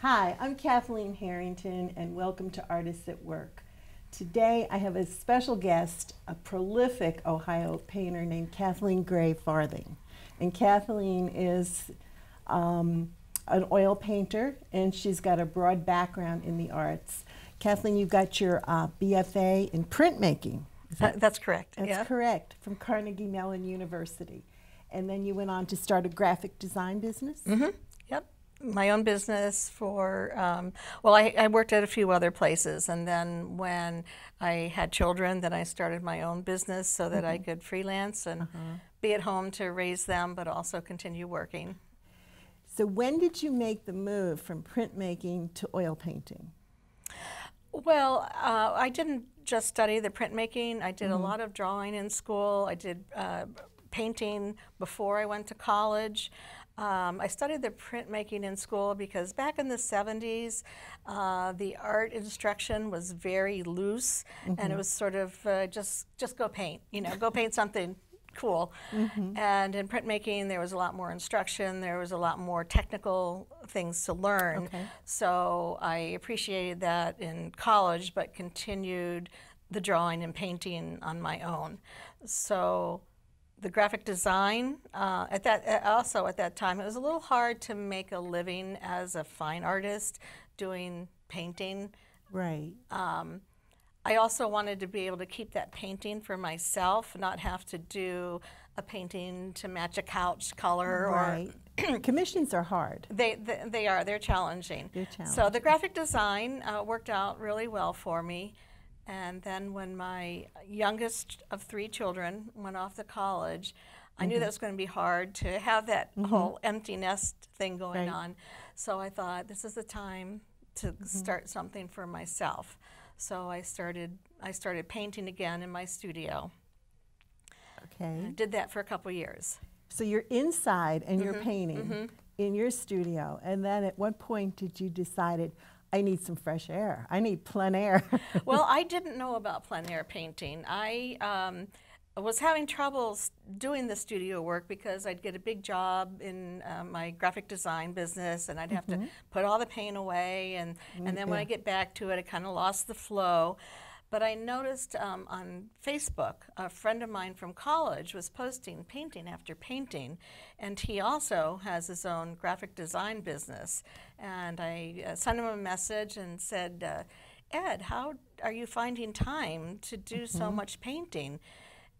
Hi, I'm Kathleen Harrington, and welcome to Artists at Work. Today I have a special guest, a prolific Ohio painter named Kathleen Gray Farthing. And Kathleen is an oil painter, and she's got a broad background in the arts. Kathleen, you've got your BFA in printmaking. That's correct. That's correct, from Carnegie Mellon University. And then you went on to start a graphic design business? Mm-hmm. Yep. My own business for, well, I worked at a few other places, and then when I had children, then I started my own business so that I could freelance and be at home to raise them, but also continue working. So when did you make the move from printmaking to oil painting? Well, I didn't just study the printmaking. I did a lot of drawing in school. I did painting before I went to college. I studied the printmaking in school because back in the 70s, the art instruction was very loose, and it was sort of just go paint, you know, go paint something cool. And in printmaking, there was a lot more instruction. There was a lot more technical things to learn. So I appreciated that in college, but continued the drawing and painting on my own. So the graphic design, at that time, it was a little hard to make a living as a fine artist doing painting. Right. I also wanted to be able to keep that painting for myself, not have to do a painting to match a couch color. Right. Commissions are hard. They are. They're challenging. They're challenging. So the graphic design worked out really well for me. And then when my youngest of 3 children went off to college, I knew that was going to be hard to have that whole empty nest thing going on. So I thought, this is the time to start something for myself. So I started painting again in my studio. Okay. I did that for a couple years. So you're inside and you're painting in your studio. And then at what point did you decide, I need some fresh air. I need plein air. Well, I didn't know about plein air painting. I was having trouble doing the studio work because I'd get a big job in my graphic design business, and I'd have to put all the paint away, and then when I get back to it, I kind of lost the flow. But I noticed on Facebook, a friend of mine from college was posting painting after painting, and he also has his own graphic design business. And I sent him a message and said, Ed, how are you finding time to do so much painting?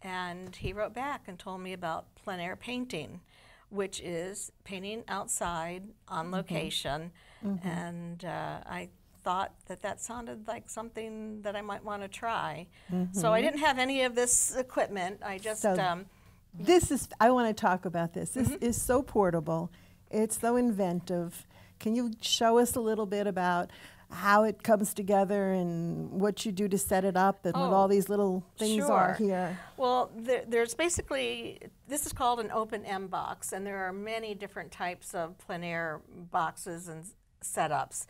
And he wrote back and told me about plein air painting, which is painting outside on location. And I thought that sounded like something that I might want to try. So I didn't have any of this equipment. I just So I want to talk about this. This is so portable. It's so inventive. Can you show us a little bit about how it comes together and what you do to set it up and what all these little things are here? Well, there's basically, this is called an open M box, and there are many different types of plein air boxes and setups.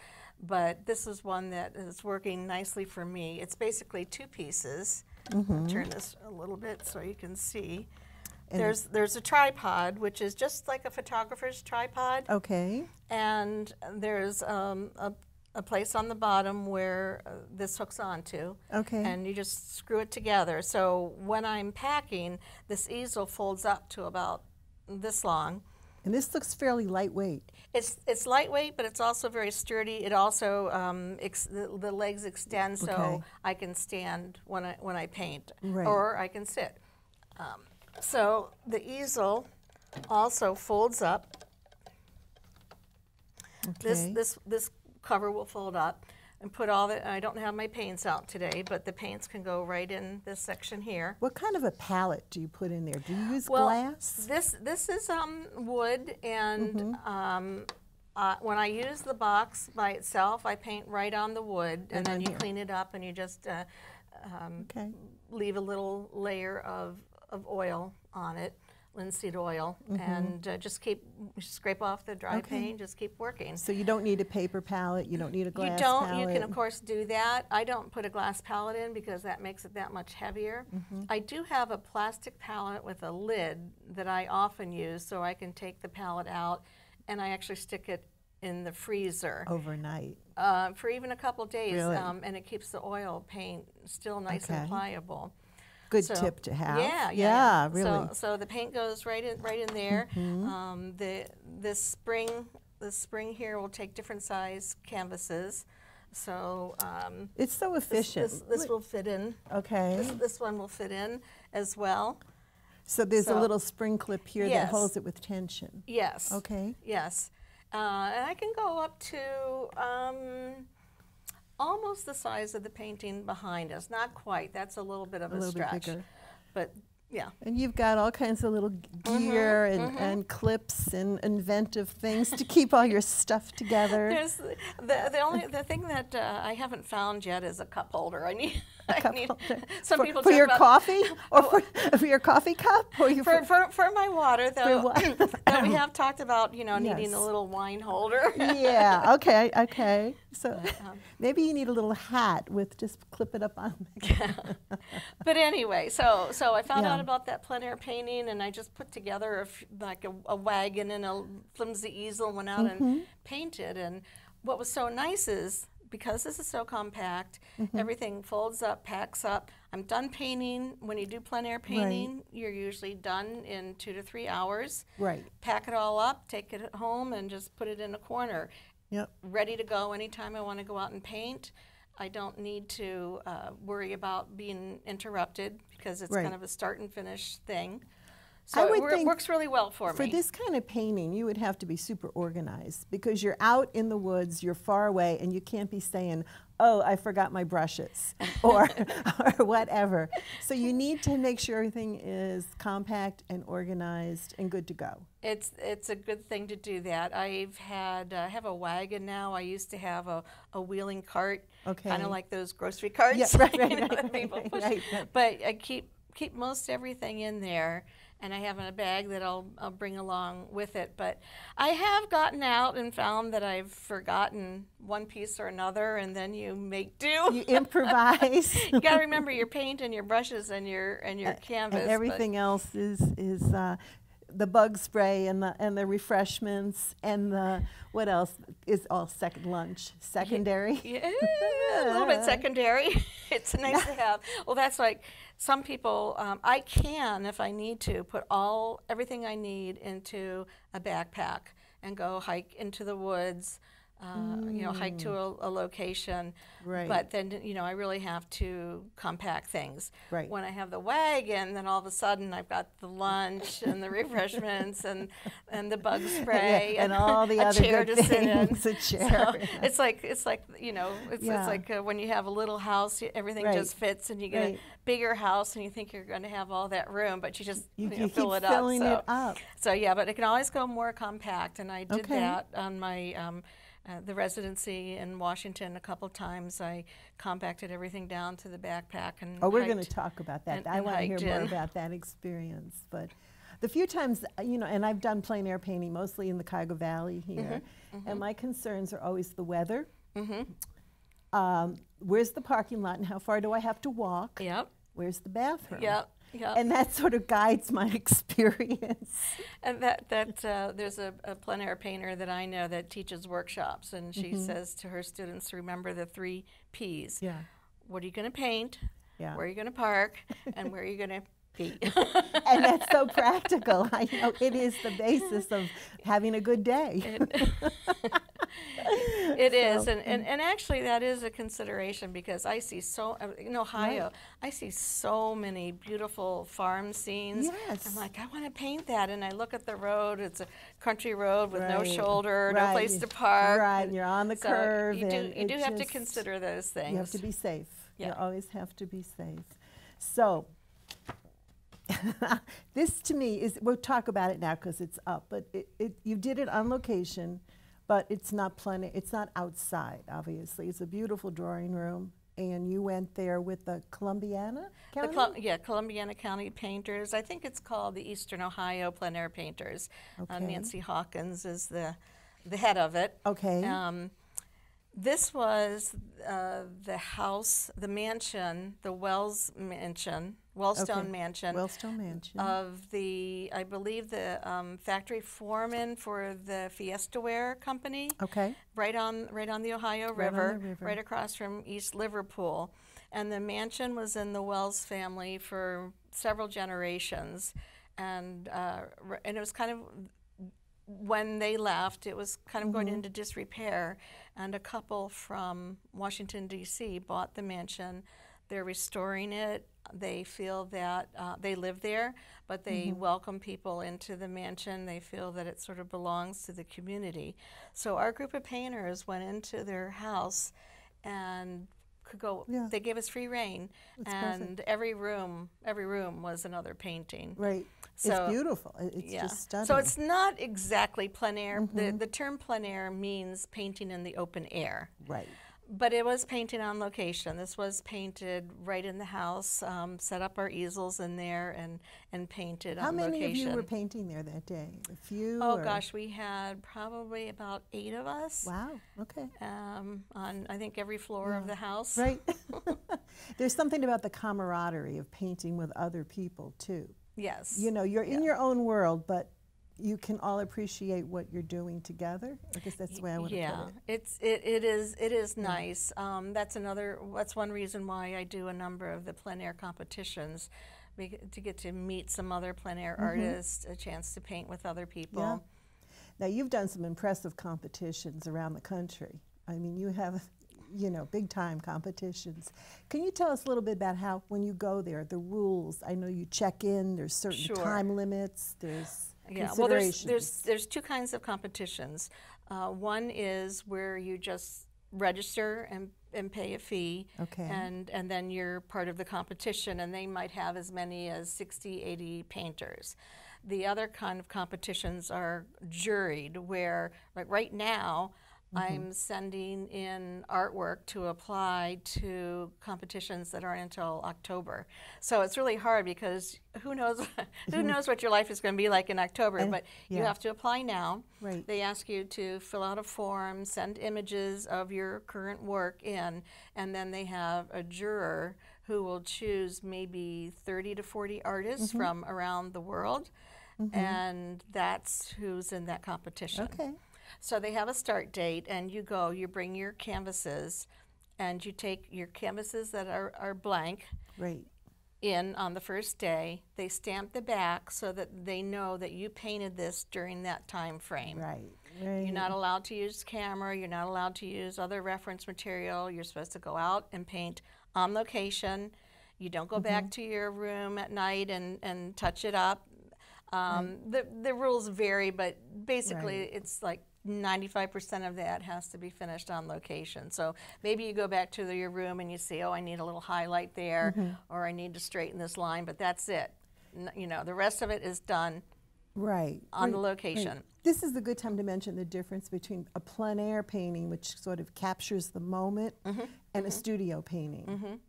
But this is one that is working nicely for me. It's basically 2 pieces. I'll turn this a little bit so you can see. And there's a tripod, which is just like a photographer's tripod. Okay. And there's a place on the bottom where this hooks onto. Okay. And you just screw it together. So when I'm packing, this easel folds up to about this long. And this looks fairly lightweight. It's lightweight, but it's also very sturdy. It also the legs extend, so I can stand when I paint, or I can sit. So the easel also folds up. This cover will fold up and put all the. I don't have my paints out today, but the paints can go right in this section here. What kind of a palette do you put in there? Do you use glass? This is wood, and when I use the box by itself, I paint right on the wood, and then you clean it up, and you just leave a little layer of oil on it, linseed oil, and just scrape off the dry paint, just keep working. So you don't need a paper palette, you don't need a glass palette? You can of course do that. I don't put a glass palette in because that makes it that much heavier. I do have a plastic palette with a lid that I often use, so I can take the palette out and I actually stick it in the freezer Overnight. for even a couple days, Really? And it keeps the oil paint still nice and pliable. Good tip to have. Yeah, really. So the paint goes right in there. This spring here will take different size canvases. So it's so efficient. This will fit in. Okay. This one will fit in as well. So there's a little spring clip here yes. that holds it with tension. Yes. Okay. Yes. And I can go up to almost the size of the painting behind us. Not quite. That's a little bit of a stretch. Bit bigger. But yeah. And you've got all kinds of little gear and clips and inventive things to keep all your stuff together. There's the thing that I haven't found yet is a cup holder. I need some people for your coffee or for your coffee cup or for my water though. That we have talked about, needing a little wine holder. Yeah. Okay. Okay. So maybe you need a little hat with just clip it up on. But anyway, so I found out about that plein air painting, and I just put together a wagon and a flimsy easel, went out and painted. And what was so nice is, because this is so compact, everything folds up, packs up. I'm done painting. When you do plein air painting, you're usually done in 2 to 3 hours. Right. Pack it all up, take it home, and just put it in a corner. Yep. Ready to go anytime I want to go out and paint. I don't need to worry about being interrupted because it's kind of a start and finish thing. So it works really well for me. For this kind of painting, you would have to be super organized because you're out in the woods, you're far away, and you can't be saying, oh, I forgot my brushes or whatever. So you need to make sure everything is compact and organized and good to go. It's a good thing to do that. I have a wagon now. I used to have a wheeling cart, kind of like those grocery carts. Yeah, right. But I keep most everything in there. And I have a bag that I'll bring along with it. But I have gotten out and found that I've forgotten one piece or another, and then you make do. You improvise. You got to remember your paint and your brushes and your canvas. And everything else is the bug spray and the refreshments and the what else is all secondary. Yeah, a little bit secondary. It's nice to have. Well, that's like some people. I can, if I need to, put everything I need into a backpack and go hike into the woods. Hike to a location. Right. But then, I really have to compact things. Right. When I have the wagon, then all of a sudden I've got the lunch and the refreshments and the bug spray and all the other chair good to sit things. in. A chair. So it's like when you have a little house, everything just fits, and you get a bigger house, and you think you're going to have all that room, but you just you fill keep it filling up. it up. So yeah, but it can always go more compact, and I did that on my the residency in Washington a couple times. I compacted everything down to the backpack and we're going to talk about that. I want to hear more in. about that experience. But the few times, and I've done plein air painting mostly in the Cuyahoga Valley here, and my concerns are always the weather. Where's the parking lot and how far do I have to walk? Yep. Where's the bathroom? Yep. Yep. And that sort of guides my experience. And there's a plein air painter that I know that teaches workshops, and she says to her students to remember the 3 Ps. Yeah. What are you going to paint? Yeah. Where are you going to park? And where are you going to pee? And that's so practical. I know it is the basis of having a good day. It is, and actually that is a consideration because I see in Ohio, I see so many beautiful farm scenes. Yes. I'm like, I want to paint that, and I look at the road. It's a country road with no shoulder, no place to park. Right, and you're on the curve. You do have to consider those things. You have to be safe. Yeah. You always have to be safe. So this to me is, we'll talk about it now because it's up, but you did it on location. But it's not it's not outside, obviously. It's a beautiful drawing room, and you went there with the Columbiana County? Columbiana County Painters. I think it's called the Eastern Ohio Plein Air Painters. Okay. Nancy Hawkins is the head of it. Okay. This was the house, the mansion, the Wellstone Okay. Mansion Wellstone Mansion. of the, I believe, the factory foreman for the Fiesta Ware Company. Okay. Right on the Ohio Right on River, the river. right across from East Liverpool. And the mansion was in the Wells family for several generations. And it was kind of, when they left, it was kind of going into disrepair, and a couple from Washington, D.C. bought the mansion. They're restoring it. They feel that they live there, but they welcome people into the mansion. They feel that it sort of belongs to the community. So our group of painters went into their house and could go, Yeah. they gave us free reign, That's and perfect. every room was another painting. Right. So, it's beautiful. It's yeah. just stunning. So it's not exactly plein air. The term plein air means painting in the open air. right. But it was painting on location. This was painted right in the house, set up our easels in there and painted How on many location. of you were painting there that day? A few? Oh or? gosh, we had probably about 8 of us Wow. Okay. on, I think, every floor of the house. Right. There's something about the camaraderie of painting with other people too. Yes. You know, you're in your own world, but you can all appreciate what you're doing together. I guess that's the way I would Yeah, put it. it is nice. That's one reason why I do a number of the plein air competitions, to get to meet some other plein air artists, a chance to paint with other people. Yeah. Now you've done some impressive competitions around the country. I mean, you have, you know, big time competitions. Can you tell us a little bit about how, when you go there, the rules? I know you check in. There's certain Sure. time limits. There's Yeah, well, considerations. there's 2 kinds of competitions. One is where you just register and pay a fee, Okay. and then you're part of the competition, and they might have as many as 60, 80 painters. The other kind of competitions are juried, where, like right now, I'm sending in artwork to apply to competitions that aren't until October. So it's really hard, because who knows what your life is going to be like in October, but you yeah. have to apply now. Right. They ask you to fill out a form, send images of your current work in, and then they have a juror who will choose maybe 30 to 40 artists from around the world, and that's who's in that competition. Okay. So they have a start date, and you bring your canvases, and you take your canvases that are blank Right. in on the first day. They stamp the back so that they know that you painted this during that time frame. Right. Right. You're not allowed to use camera, you're not allowed to use other reference material. You're supposed to go out and paint on location. You don't go back to your room at night and touch it up. The rules vary, but basically it's like 95% of that has to be finished on location. So maybe you go back to your room and you see, oh, I need a little highlight there, or I need to straighten this line, but that's it. You know, the rest of it is done Right. on the Right. location. This is a good time to mention the difference between a plein air painting, which sort of captures the moment, and a studio painting.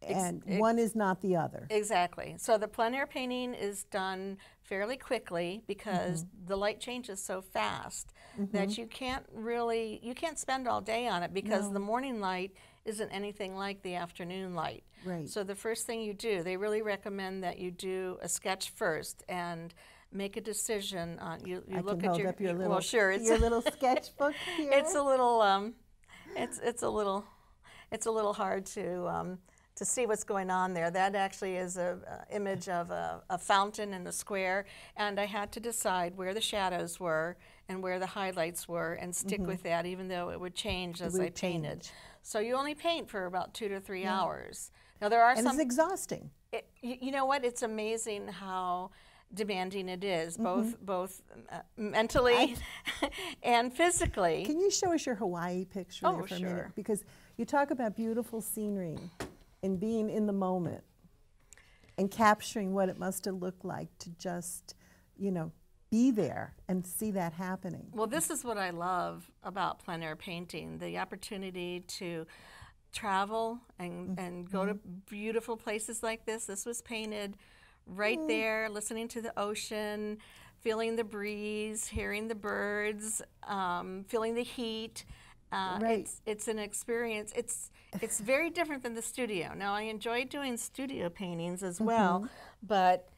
And one is not the other. Exactly. So the plein air painting is done fairly quickly, because the light changes so fast that you can't spend all day on it, because the morning light isn't anything like the afternoon light. Right. So the first thing you do, they really recommend that you do a sketch first and make a decision on you I look can at hold up your little, well, sure, it's your little sketchbook here. it's a little it's a little hard to see what's going on there. That actually is a image of a fountain in the square, and I had to decide where the shadows were and where the highlights were, and stick with that, even though it would change as I painted. So you only paint for about 2 to 3 hours. Now there are and it's exhausting. you know what? It's amazing how demanding it is, both mentally and physically. Can you show us your Hawaii picture there for a minute? Sure. Because you talk about beautiful scenery and being in the moment and capturing what it must have looked like to just, you know, be there and see that happening. Well, this is what I love about plein air painting, the opportunity to travel and go to beautiful places like this. This was painted right there, listening to the ocean, feeling the breeze, hearing the birds, feeling the heat, Right. It's an experience. It's very different than the studio. Now I enjoy doing studio paintings as well, but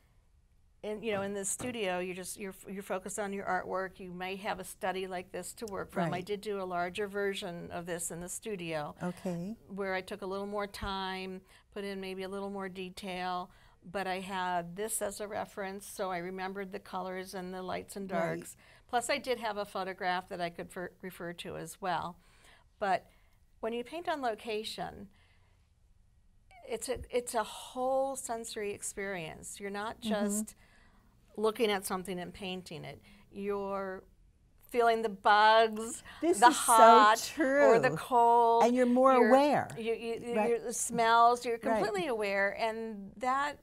in the studio you're focused on your artwork. You may have a study like this to work from. I Right. did do a larger version of this in the studio, Okay. where I took a little more time, put in maybe a little more detail, but I had this as a reference, so I remembered the colors and the lights and darks. Plus I did have a photograph that I could refer to as well. But when you paint on location, it's a whole sensory experience. You're not just looking at something and painting it. You're feeling the bugs, This the is hot, so true. or the cold. And you're more aware. The smells, you're completely aware. And that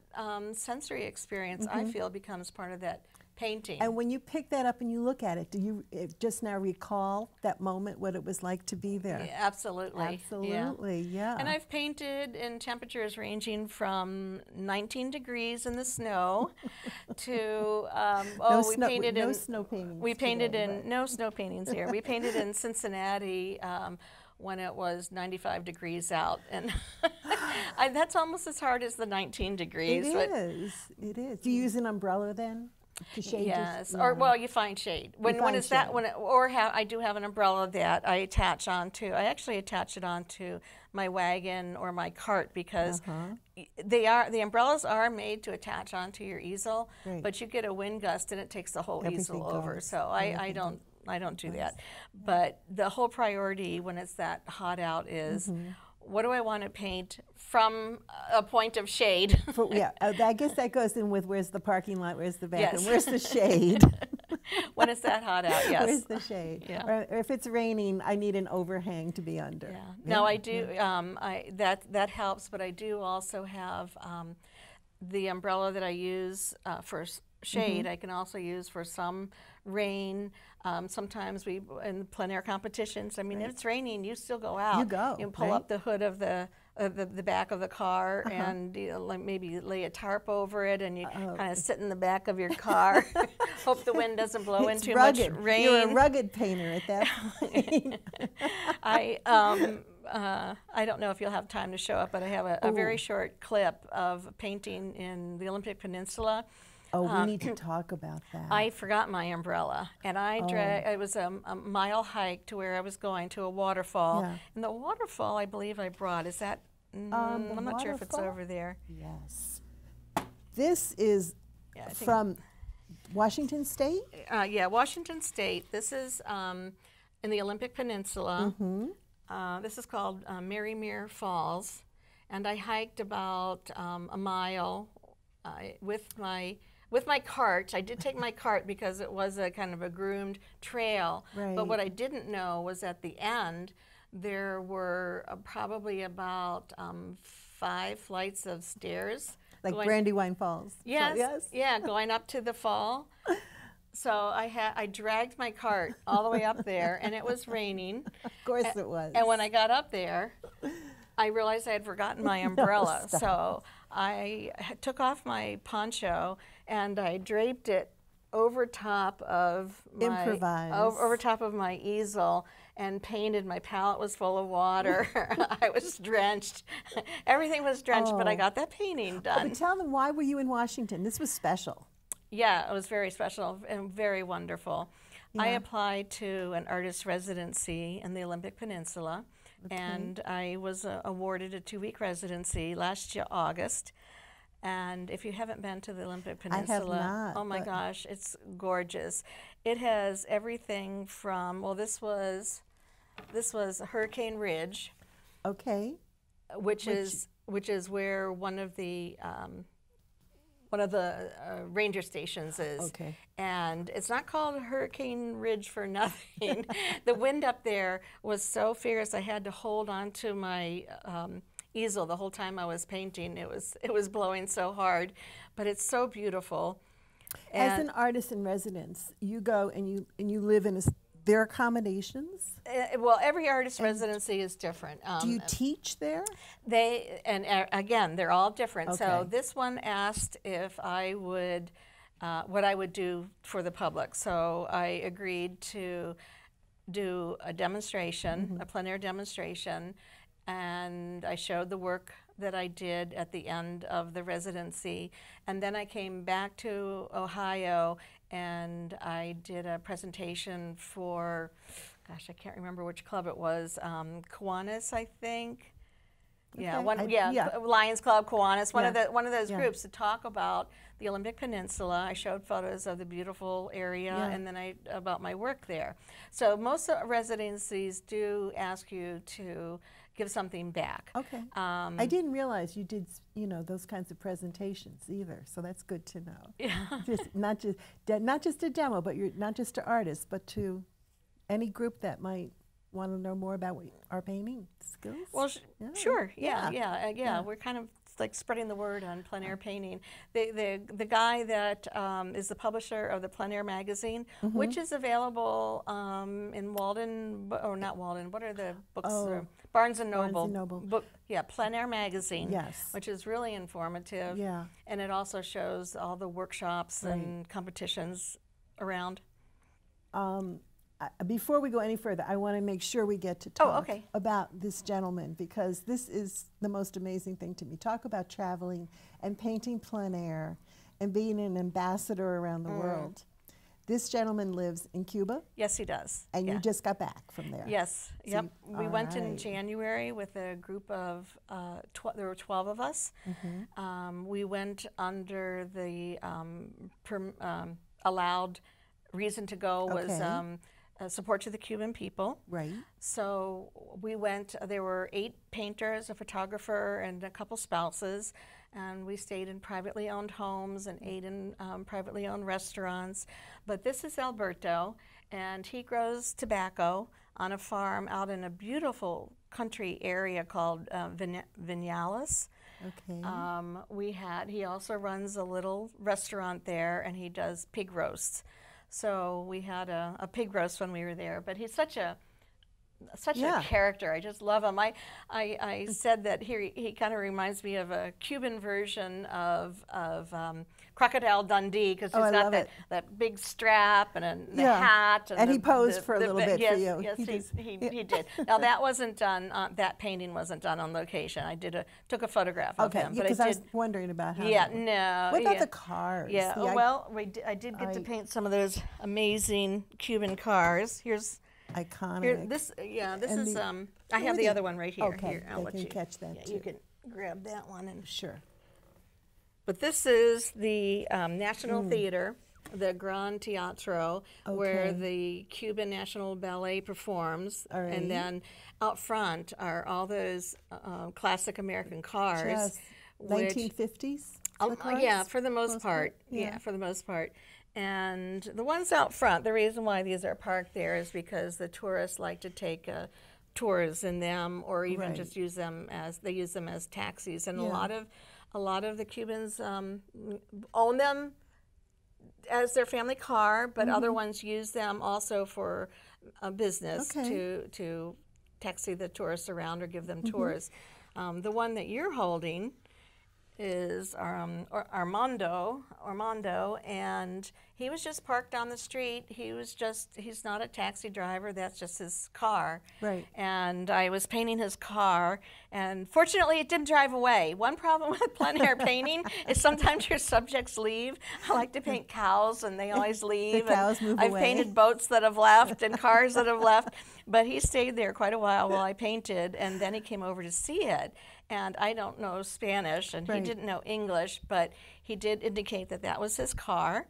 sensory experience, I feel, becomes part of that painting. And when you pick that up and you look at it, do you just now recall that moment, what it was like to be there? Yeah, absolutely. Absolutely, yeah. And I've painted in temperatures ranging from 19 degrees in the snow to no we snow, painted no in snow paintings. we painted today, in no snow paintings here. We painted in Cincinnati when it was 95 degrees out, and that's almost as hard as the 19 degrees. It is. It is. Do you use an umbrella then? To shade Yes, your, or well, you find shade. When it's that, I do have an umbrella that I attach onto. I actually attach it onto my wagon or my cart because the umbrellas are made to attach onto your easel, but you get a wind gust and it takes the whole easel over. So I don't do that. But the whole priority when it's that hot out is, what do I want to paint from a point of shade? I guess that goes in with where's the parking lot, where's the bathroom, Yes. where's the shade? When it's that hot out, yes. Where's the shade? Yeah. Or if it's raining, I need an overhang to be under. Yeah. No, I do. That helps, but I do also have the umbrella that I use for shade. I can also use for some rain. Sometimes in plein air competitions. I mean, if it's raining, you still go out. You go. You pull up the hood of the back of the car and maybe lay a tarp over it, and you kind of sit in the back of your car. Hope the wind doesn't blow in too much rain. You're a rugged painter at that point. I don't know if you'll have time to show up, but I have a very short clip of painting in the Olympic Peninsula. Oh, we need to talk about that. I forgot my umbrella, and it was a mile hike to where I was going to a waterfall. Yeah. And the waterfall, I believe I brought, is that, I'm not sure if it's over there. Yes. This is Yeah, from Washington State? Yeah, Washington State. This is in the Olympic Peninsula. This is called Merrimere Falls, and I hiked about a mile with my cart. I did take my cart because it was a kind of a groomed trail. Right. But what I didn't know was at the end there were probably about 5 flights of stairs. Like Brandywine Falls. Yes, yes. Yeah, going up to the fall. So I dragged my cart all the way up there, and it was raining. Of course it was. And when I got up there, I realized I had forgotten my umbrella. No, so I took off my poncho and I draped it over top of my easel and painted. My palette was full of water. I was drenched. Everything was drenched, but I got that painting done. But tell them, why were you in Washington? This was special. Yeah, it was very special and very wonderful. Yeah. I applied to an artist residency in the Olympic Peninsula, and I was awarded a 2-week residency last year, August. And if you haven't been to the Olympic Peninsula, I have not, oh my gosh, it's gorgeous. It has everything from, well, this was Hurricane Ridge. Okay. Which is where one of the ranger stations is. Okay. And it's not called Hurricane Ridge for nothing. The wind up there was so fierce I had to hold on to my easel the whole time I was painting. It was blowing so hard, but it's so beautiful. As an artist in residence, you go and you live in their accommodations? Well, every artist residency is different. Do you teach there? Again, they're all different. Okay. So this one asked if I would, what I would do for the public. So I agreed to do a demonstration, a plein air demonstration, and I showed the work that I did at the end of the residency. And then I came back to Ohio and I did a presentation for, gosh, I can't remember which club it was, Kiwanis, I think. Yeah, Lions Club, Kiwanis, one of those groups to talk about the Olympic Peninsula. I showed photos of the beautiful area and then about my work there. So most residencies do ask you to give something back. Okay. I didn't realize you did, those kinds of presentations either. So that's good to know. Yeah. not just a demo, but you're not just to artists, but to any group that might want to know more about our painting skills. Well, sure. Yeah. We're kind of like spreading the word on plein air painting. The guy that is the publisher of the Plein Air magazine, which is available in Walden, or not Walden, what are the books? Barnes and Noble. Barnes and Noble. Book, Plein Air magazine, yes, which is really informative. Yeah. And it also shows all the workshops and competitions around. Before we go any further, I want to make sure we get to talk about this gentleman, because this is the most amazing thing to me. Talk about traveling and painting plein air and being an ambassador around the world. This gentleman lives in Cuba? Yes, he does. And you just got back from there? Yes. So we went in January with a group of, there were 12 of us. We went under the allowed reason to go was support to the Cuban people. Right. So we went, there were 8 painters, a photographer, and a couple spouses, and we stayed in privately owned homes and ate in privately owned restaurants. But this is Alberto, and he grows tobacco on a farm out in a beautiful country area called Vinales. Okay. He also runs a little restaurant there, and he does pig roasts. So we had a pig roast when we were there, but he's such a character. I just love him. I said that he kind of reminds me of a Cuban version of Crocodile Dundee, because he's got that big strap and the hat. And he posed for a little bit for you. Yes, he did. Now that wasn't done. That painting wasn't done on location. I took a photograph of him. Because I was wondering about how. Yeah, no. What about the cars? Yeah. I did get to paint some of those amazing Cuban cars. Here's. Iconic. Here, this is I have the other one right here. Okay, here, I'll let you catch that too. You can grab that one and sure. But this is the National Theater, the Gran Teatro, where the Cuban National Ballet performs, and then out front are all those classic American cars. 1950s. Yeah, for the most part. Yeah, for the most part. And the ones out front, the reason why these are parked there is because the tourists like to take tours in them, or even just use them as taxis. And a lot of the Cubans own them as their family car, but other ones use them also for a business to taxi the tourists around or give them tours. The one that you're holding is Armando, and he was just parked on the street. He's not a taxi driver, that's just his car. Right. And I was painting his car, and fortunately it didn't drive away. One problem with plein air painting is sometimes your subjects leave. I like to paint cows, and they always leave. The cows move away. I've painted boats that have left and cars that have left, but he stayed there quite a while I painted, and then he came over to see it. And I don't know Spanish, and he didn't know English, but he did indicate that that was his car.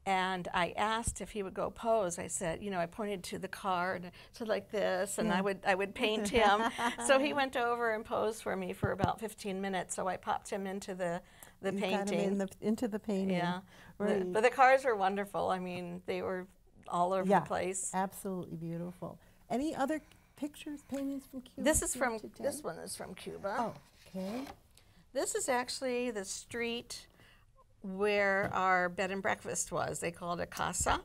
And I asked if he would go pose. I said, I pointed to the car and said like this, and I would paint him. So he went over and posed for me for about 15 minutes. So I popped him into the painting. Got him into the painting. Yeah. Right. But the cars were wonderful. I mean, they were all over the place. Absolutely beautiful. Any other paintings from Cuba? This one is from Cuba. Oh, okay. This is actually the street where our bed and breakfast was. They called it a casa.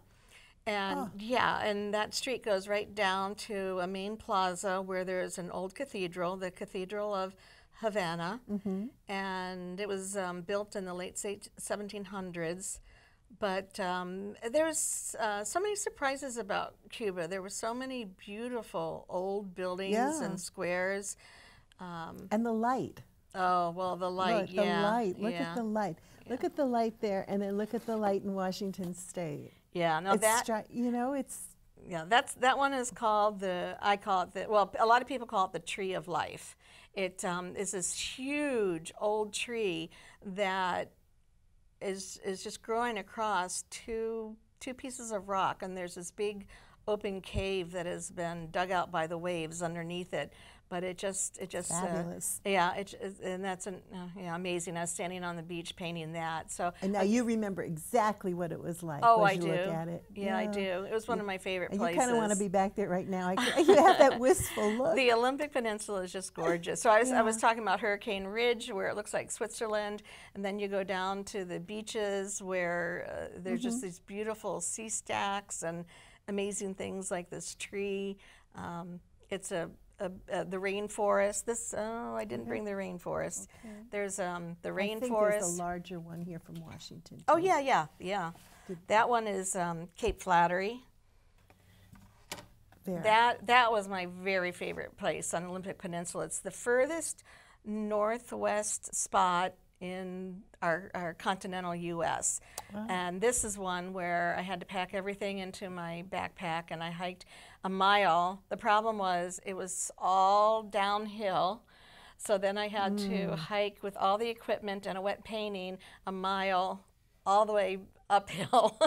And and that street goes right down to a main plaza where there's an old cathedral, the Cathedral of Havana. And it was built in the late 1700s But there's so many surprises about Cuba. There were so many beautiful old buildings and squares. And the light. Oh, well, the light, Look, the light. Look at the light. Look at the light there, and then look at the light in Washington State. Yeah, no, you know, it's... Yeah, that one is called I call it the, well, a lot of people call it the Tree of Life. It is this huge old tree that is just growing across two pieces of rock, and there's this big open cave that has been dug out by the waves underneath it. But it just fabulous. And that's amazing. I was standing on the beach painting that. So and now you remember exactly what it was like. Oh, as I do. Look at it. Yeah, I do. It was one of my favorite places. You kind of want to be back there right now. You have that wistful look. The Olympic Peninsula is just gorgeous. So I was talking about Hurricane Ridge, where it looks like Switzerland, and then you go down to the beaches where there's just these beautiful sea stacks and amazing things like this tree. It's the rainforest. I didn't bring the rainforest. Okay. There's the rainforest. I think there's a larger one here from Washington, too. Oh, yeah. That one is Cape Flattery. There. That was my very favorite place on Olympic Peninsula. It's the furthest northwest spot in our continental U.S. Wow. And this is one where I had to pack everything into my backpack, and I hiked a mile. The problem was it was all downhill, so then I had to hike with all the equipment and a wet painting a mile all the way uphill.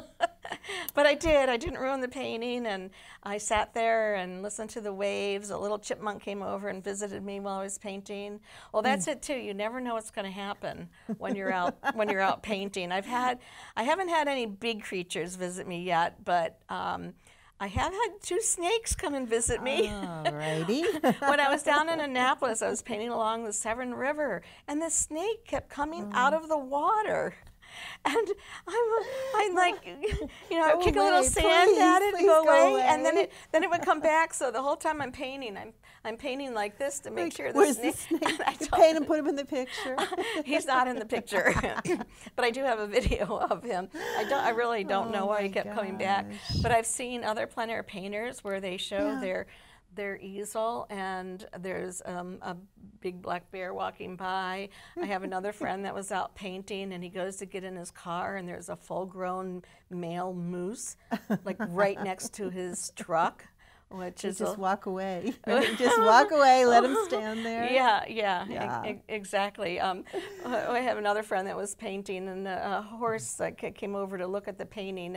But I did. I didn't ruin the painting, and I sat there and listened to the waves. A little chipmunk came over and visited me while I was painting. Well, that's it too. You never know what's going to happen when you're out painting. I haven't had any big creatures visit me yet, but I have had 2 snakes come and visit me. Alrighty. When I was down in Annapolis, I was painting along the Severn River, and the snake kept coming out of the water. And I'm like, I would kick a little sand at it and go away, and then it would come back. So the whole time I'm painting, I'm painting like this to make sure the snake. You paint and put him in the picture. He's not in the picture, but I do have a video of him. I really don't know why he kept coming back. But I've seen other plein air painters where they show their easel, and there's a big black bear walking by. I have another friend that was out painting, and he goes to get in his car, and there's a full-grown male moose, like right next to his truck. Which is just walk away. Just walk away. Let him stand there. Yeah. Exactly. I have another friend that was painting, and a horse came over to look at the painting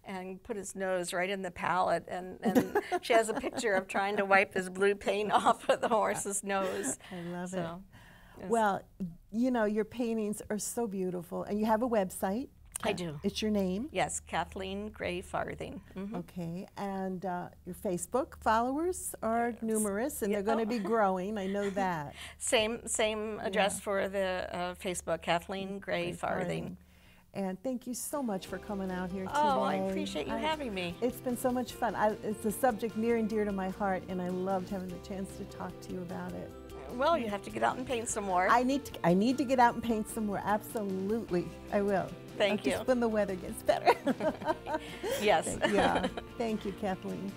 and put his nose right in the palette, and she has a picture of trying to wipe his blue paint off of the horse's nose. I love it. Well, your paintings are so beautiful, and you have a website. I do. It's your name? Yes, Kathleen Gray Farthing. Okay, and your Facebook followers are numerous, and they're going to be growing. I know that. Same address for the Facebook, Kathleen Gray Farthing. And thank you so much for coming out here today. Oh, I appreciate you having me. It's been so much fun. It's a subject near and dear to my heart, and I loved having the chance to talk to you about it. Well, you have to get out and paint some more. I need to get out and paint some more. Absolutely, I will. Thank you. Just when the weather gets better. Yes. Yeah. Thank you, Kathleen.